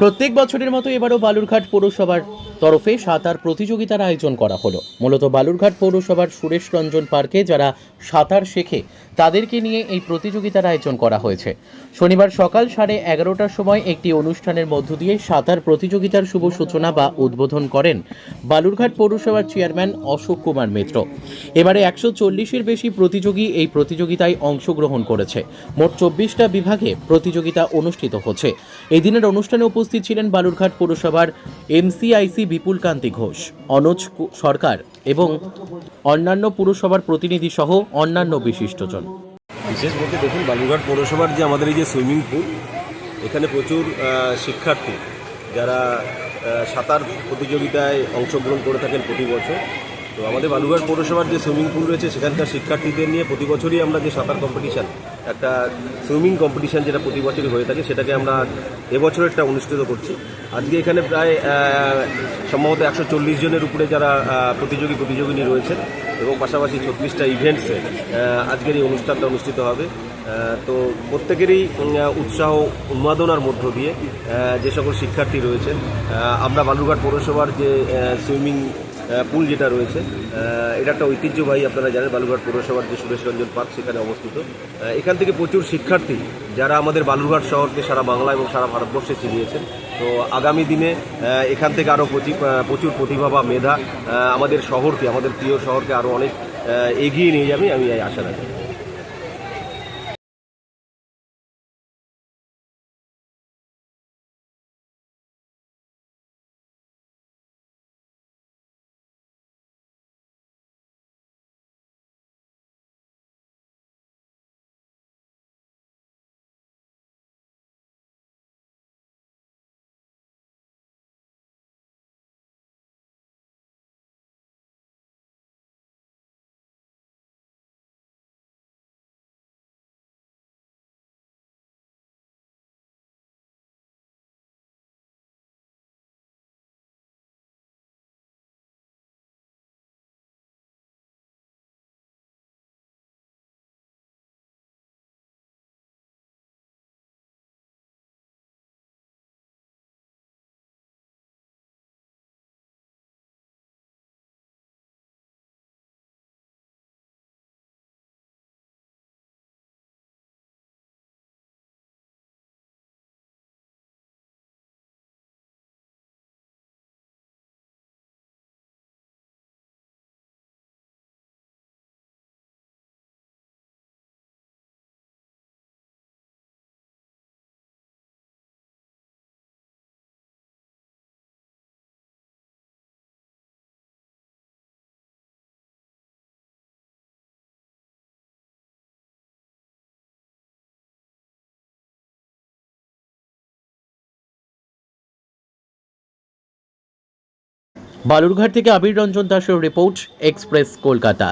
প্রত্যেক বছরের মতো এবারও বালুরঘাট পৌরসভার তরফে সাঁতার প্রতিযোগিতার আয়োজন করা হলো। মূলত বালুরঘাট পৌরসভার সুরেশ রঞ্জন পার্কে যারা সাঁতার শেখে তাদেরকে নিয়ে এই প্রতিযোগিতার আয়োজন করা হয়েছে। শনিবার সকাল 11:30টার সময় একটি অনুষ্ঠানের মধ্য দিয়ে সাঁতার প্রতিযোগিতার শুভ সূচনা বা উদ্বোধন করেন বালুরঘাট পৌরসভার চেয়ারম্যান অশোক কুমার মিত্র। এবারে 140-এর বেশি প্রতিযোগী এই প্রতিযোগিতায় অংশগ্রহণ করেছে। মোট 24টা বিভাগে প্রতিযোগিতা অনুষ্ঠিত হচ্ছে। এই দিনের অনুষ্ঠানে উপস্থিত ছিলেন বালুরঘাট পৌরসভার এমসিআইসি বিপুল কান্তি ঘোষ, অনুজ সরকার এবং অন্যান্য পুরসভার প্রতিনিধি সহ অন্যান্য বিশিষ্টজন। বিশেষ বলতে দেখুন, বালুরঘাট পৌরসভার যে আমাদের এই যে সুইমিং পুল, এখানে প্রচুর শিক্ষার্থী যারা সাঁতার প্রতিযোগিতায় অংশগ্রহণ করে থাকেন প্রতি বছর। তো আমাদের বালুরঘাট পৌরসভার যে সুইমিং পুল রয়েছে সেখানকার শিক্ষার্থীদের নিয়ে প্রতি বছরই আমরা যে সাঁতার কম্পিটিশান, একটা সুইমিং কম্পিটিশান যেটা প্রতি বছরই হয়ে থাকে, সেটাকে আমরা এবছরেরটা অনুষ্ঠিত করছি। আজকে এখানে প্রায় সম্ভবত 140 জনের উপরে যারা প্রতিযোগিনী রয়েছেন এবং পাশাপাশি 36টা ইভেন্টসে আজকের এই অনুষ্ঠানটা অনুষ্ঠিত হবে। তো প্রত্যেকেরই উৎসাহ উন্মাদনার মধ্য দিয়ে যে সকল শিক্ষার্থী রয়েছেন, আমরা বালুরঘাট পৌরসভার যে সুইমিং পুল যেটা রয়েছে, এটা একটা ঐতিহ্যবাহী, আপনারা জানেন বালুরঘাট পৌরসভার যে সুরেশ রঞ্জন পার্ক সেখানে অবস্থিত। এখান থেকে প্রচুর শিক্ষার্থী যারা আমাদের বালুরঘাট শহরকে সারা বাংলা এবং সারা ভারতবর্ষে চিনিয়েছেন। তো আগামী দিনে এখান থেকে আরও প্রচুর প্রতিভা বা মেধা আমাদের শহরকে, আমাদের প্রিয় শহরকে আরও অনেক এগিয়ে নিয়ে যাবে, আমি এই আশা রাখি। বালুরঘাট থেকে আবির রঞ্জন দাসের রিপোর্ট, এক্সপ্রেস কলকাতা।